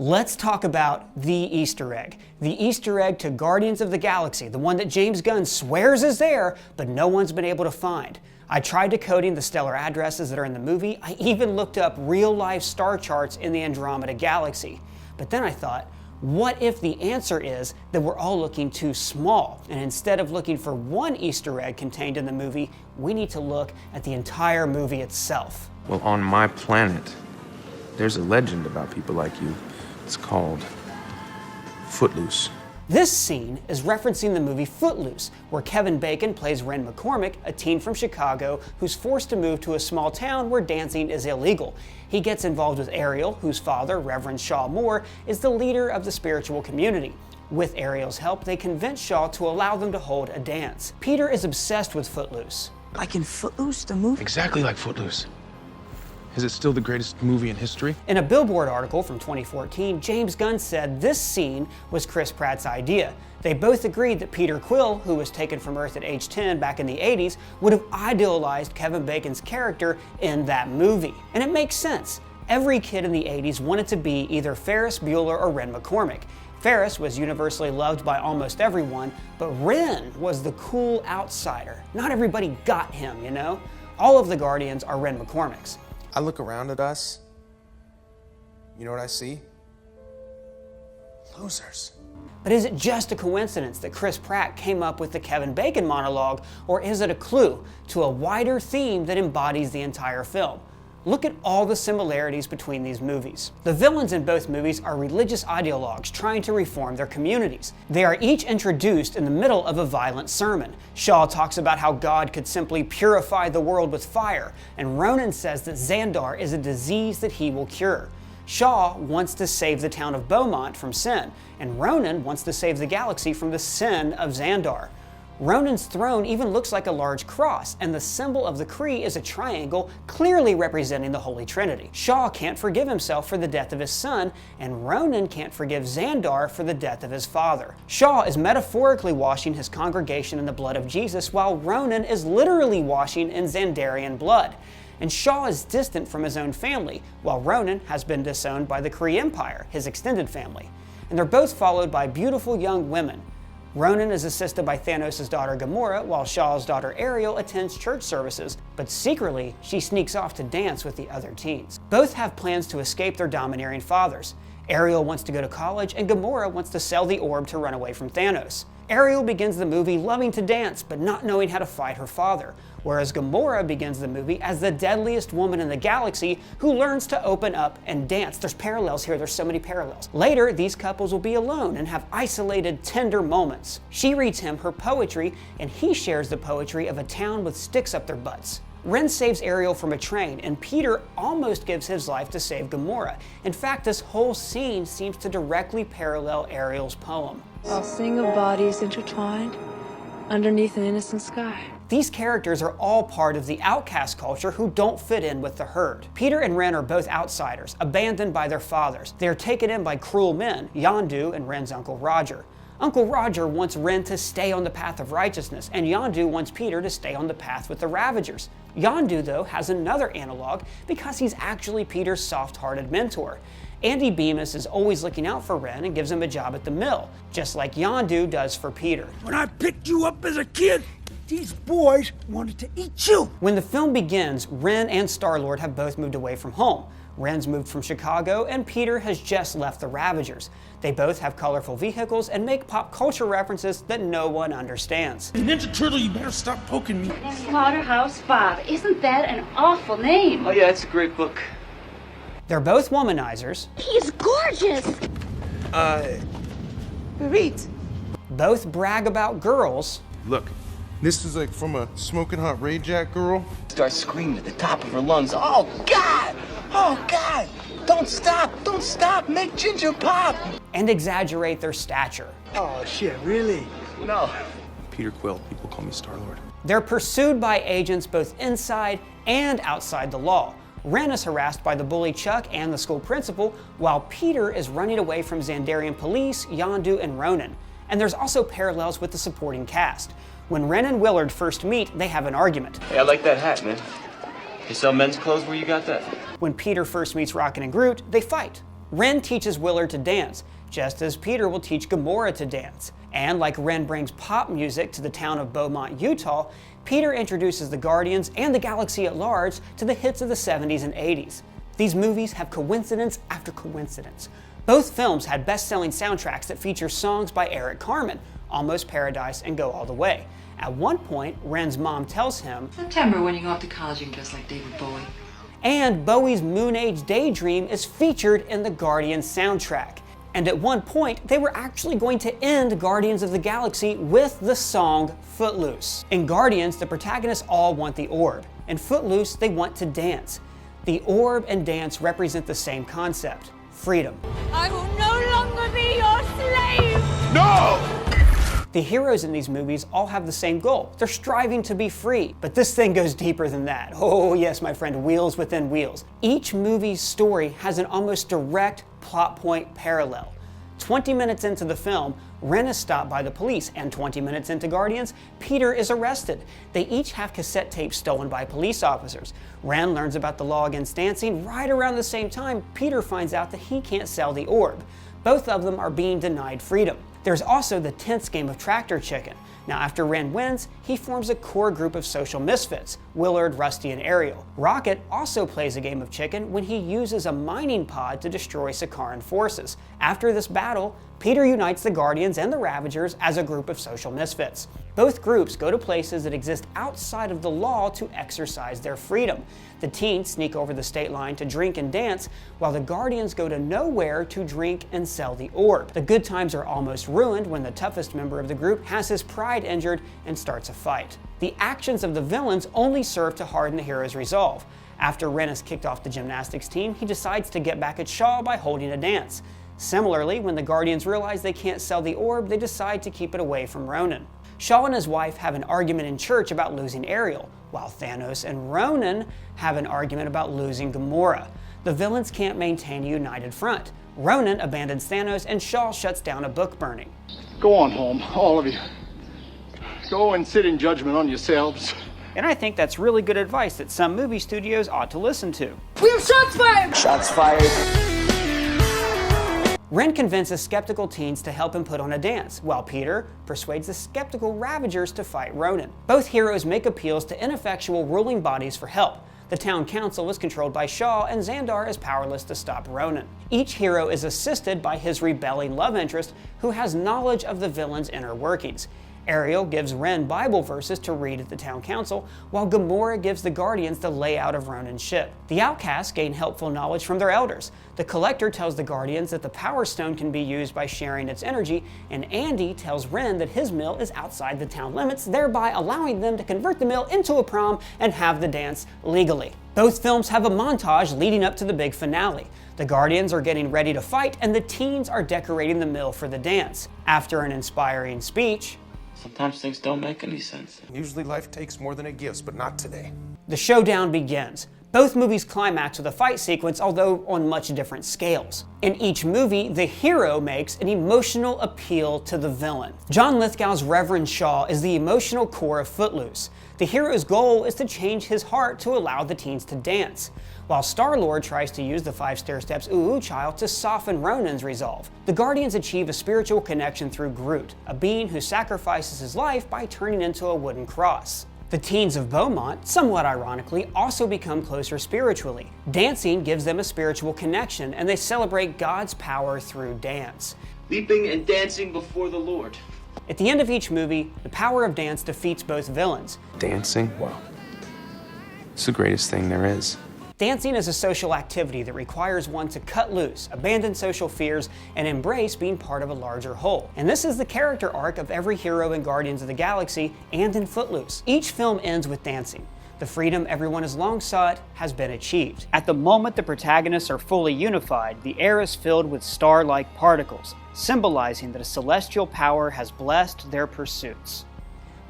Let's talk about the Easter egg. The Easter egg to Guardians of the Galaxy, the one that James Gunn swears is there, but no one's been able to find. I tried decoding the stellar addresses that are in the movie. I even looked up real-life star charts in the Andromeda Galaxy. But then I thought, what if the answer is that we're all looking too small, and instead of looking for one Easter egg contained in the movie, we need to look at the entire movie itself? Well, on my planet, there's a legend about people like you. It's called Footloose. This scene is referencing the movie Footloose, where Kevin Bacon plays Ren McCormick, a teen from Chicago who's forced to move to a small town where dancing is illegal. He gets involved with Ariel, whose father, Reverend Shaw Moore, is the leader of the spiritual community. With Ariel's help, they convince Shaw to allow them to hold a dance. Peter is obsessed with Footloose. Like in Footloose, the movie? Exactly like Footloose. Is it still the greatest movie in history? In a Billboard article from 2014, James Gunn said this scene was Chris Pratt's idea. They both agreed that Peter Quill, who was taken from Earth at age 10 back in the 80s, would have idealized Kevin Bacon's character in that movie. And it makes sense. Every kid in the 80s wanted to be either Ferris Bueller or Ren McCormick. Ferris was universally loved by almost everyone, but Ren was the cool outsider. Not everybody got him, you know? All of the Guardians are Ren McCormicks. I look around at us, you know what I see? Losers. But is it just a coincidence that Chris Pratt came up with the Kevin Bacon monologue, or is it a clue to a wider theme that embodies the entire film? Look at all the similarities between these movies. The villains in both movies are religious ideologues trying to reform their communities. They are each introduced in the middle of a violent sermon. Shaw talks about how God could simply purify the world with fire, and Ronan says that Xandar is a disease that he will cure. Shaw wants to save the town of Beaumont from sin, and Ronan wants to save the galaxy from the sin of Xandar. Ronan's throne even looks like a large cross, and the symbol of the Kree is a triangle clearly representing the Holy Trinity. Shaw can't forgive himself for the death of his son, and Ronan can't forgive Xandar for the death of his father. Shaw is metaphorically washing his congregation in the blood of Jesus, while Ronan is literally washing in Xandarian blood. And Shaw is distant from his own family, while Ronan has been disowned by the Kree Empire, his extended family. And they're both followed by beautiful young women. Ronan is assisted by Thanos' daughter Gamora, while Shaw's daughter Ariel attends church services, but secretly, she sneaks off to dance with the other teens. Both have plans to escape their domineering fathers. Ariel wants to go to college, and Gamora wants to sell the orb to run away from Thanos. Ariel begins the movie loving to dance, but not knowing how to fight her father, whereas Gamora begins the movie as the deadliest woman in the galaxy who learns to open up and dance. There's parallels here, there's so many parallels. Later, these couples will be alone and have isolated, tender moments. She reads him her poetry, and he shares the poetry of a town with sticks up their butts. Ren saves Ariel from a train, and Peter almost gives his life to save Gamora. In fact, this whole scene seems to directly parallel Ariel's poem. I'll sing of bodies intertwined underneath an innocent sky. These characters are all part of the outcast culture who don't fit in with the herd. Peter and Ren are both outsiders, abandoned by their fathers. They are taken in by cruel men, Yondu and Ren's Uncle Roger. Uncle Roger wants Ren to stay on the path of righteousness, and Yondu wants Peter to stay on the path with the Ravagers. Yondu, though, has another analog because he's actually Peter's soft-hearted mentor. Andy Bemis is always looking out for Ren and gives him a job at the mill, just like Yondu does for Peter. When I picked you up as a kid, these boys wanted to eat you. When the film begins, Ren and Star-Lord have both moved away from home. Ren's moved from Chicago, and Peter has just left the Ravagers. They both have colorful vehicles and make pop culture references that no one understands. Ninja Turtle, you better stop poking me. Slaughterhouse-Five. Isn't that an awful name? Oh yeah, it's a great book. They're both womanizers. He's gorgeous. Read. Both brag about girls. Look, this is like from a smoking hot Ray-Jack girl. Starts screaming at the top of her lungs. Oh God! Oh God! Don't stop! Make Ginger pop! And exaggerate their stature. Oh shit, really? No. Peter Quill, people call me Star-Lord. They're pursued by agents both inside and outside the law. Ren is harassed by the bully Chuck and the school principal, while Peter is running away from Xandarian police, Yondu, and Ronan. And there's also parallels with the supporting cast. When Ren and Willard first meet, they have an argument. Hey, I like that hat, man. You sell men's clothes? Where you got that? When Peter first meets Rocket and Groot, they fight. Ren teaches Willard to dance, just as Peter will teach Gamora to dance. And like Ren brings pop music to the town of Beaumont, Utah, Peter introduces the Guardians and the galaxy at large to the hits of the 70s and 80s. These movies have coincidence after coincidence. Both films had best-selling soundtracks that feature songs by Eric Carmen, Almost Paradise and Go All the Way. At one point, Ren's mom tells him, September, when you go off to college, you can dress like David Bowie. and Bowie's Moon Age Daydream is featured in the Guardians soundtrack. And at one point, they were actually going to end Guardians of the Galaxy with the song Footloose. In Guardians, the protagonists all want the orb. In Footloose, they want to dance. The orb and dance represent the same concept: freedom. I will no longer be your slave! No! The heroes in these movies all have the same goal. They're striving to be free. But this thing goes deeper than that. Oh yes, my friend, wheels within wheels. Each movie's story has an almost direct plot point parallel. 20 minutes into the film, Ren is stopped by the police, and 20 minutes into Guardians, Peter is arrested. They each have cassette tapes stolen by police officers. Ren learns about the law against dancing. Right around the same time, Peter finds out that he can't sell the orb. Both of them are being denied freedom. There's also the tense game of Tractor Chicken. Now, after Ren wins, he forms a core group of social misfits: Willard, Rusty, and Ariel. Rocket also plays a game of chicken when he uses a mining pod to destroy Sakaran forces. After this battle, Peter unites the Guardians and the Ravagers as a group of social misfits. Both groups go to places that exist outside of the law to exercise their freedom. The teens sneak over the state line to drink and dance, while the Guardians go to nowhere to drink and sell the orb. The good times are almost ruined when the toughest member of the group has his pride injured and starts a fight. The actions of the villains only serve to harden the hero's resolve. After Ren is kicked off the gymnastics team, he decides to get back at Shaw by holding a dance. Similarly, when the Guardians realize they can't sell the orb, they decide to keep it away from Ronan. Shaw and his wife have an argument in church about losing Ariel, while Thanos and Ronan have an argument about losing Gamora. The villains can't maintain a united front. Ronan abandons Thanos, and Shaw shuts down a book burning. Go on home, all of you. Go and sit in judgment on yourselves. And I think that's really good advice that some movie studios ought to listen to. We have shots fired! Shots fired. Ren convinces skeptical teens to help him put on a dance, while Peter persuades the skeptical Ravagers to fight Ronan. Both heroes make appeals to ineffectual ruling bodies for help. The town council is controlled by Shaw, and Xandar is powerless to stop Ronan. Each hero is assisted by his rebelling love interest, who has knowledge of the villain's inner workings. Ariel gives Ren Bible verses to read at the town council, while Gamora gives the Guardians the layout of Ronan's ship. The outcasts gain helpful knowledge from their elders. The Collector tells the Guardians that the Power Stone can be used by sharing its energy, and Andy tells Ren that his mill is outside the town limits, thereby allowing them to convert the mill into a prom and have the dance legally. Both films have a montage leading up to the big finale. The Guardians are getting ready to fight, and the teens are decorating the mill for the dance. After an inspiring speech, Sometimes things don't make any sense. Usually life takes more than it gives, but not today. the showdown begins. Both movies climax with a fight sequence, although on much different scales. In each movie, the hero makes an emotional appeal to the villain. John Lithgow's Reverend Shaw is the emotional core of Footloose. The hero's goal is to change his heart to allow the teens to dance, while Star-Lord tries to use the 5 stair steps Ooh Ooh Child to soften Ronan's resolve. The Guardians achieve a spiritual connection through Groot, a being who sacrifices his life by turning into a wooden cross. The teens of Beaumont, somewhat ironically, also become closer spiritually. Dancing gives them a spiritual connection, and they celebrate God's power through dance. Leaping and dancing before the Lord. At the end of each movie, the power of dance defeats both villains. Dancing? Wow. It's the greatest thing there is. Dancing is a social activity that requires one to cut loose, abandon social fears, and embrace being part of a larger whole. And this is the character arc of every hero in Guardians of the Galaxy and in Footloose. Each film ends with dancing. The freedom everyone has long sought has been achieved. At the moment the protagonists are fully unified, the air is filled with star-like particles, symbolizing that a celestial power has blessed their pursuits.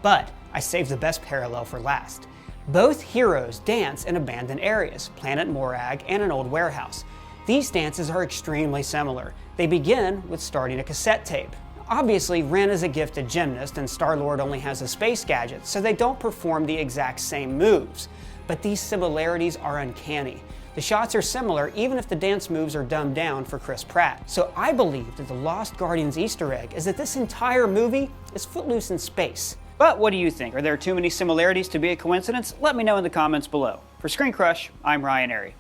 But I saved the best parallel for last. Both heroes dance in abandoned areas, Planet Morag and an old warehouse. These dances are extremely similar. They begin with starting a cassette tape. Obviously, Ren is a gifted gymnast and Star-Lord only has a space gadget, so they don't perform the exact same moves. But these similarities are uncanny. The The shots are similar even if the dance moves are dumbed down for Chris Pratt. So I believe that the Lost Guardians Easter egg is that this entire movie is Footloose in space. But what do you think? Are there too many similarities to be a coincidence? Let me know in the comments below. For Screen Crush, I'm Ryan Airy.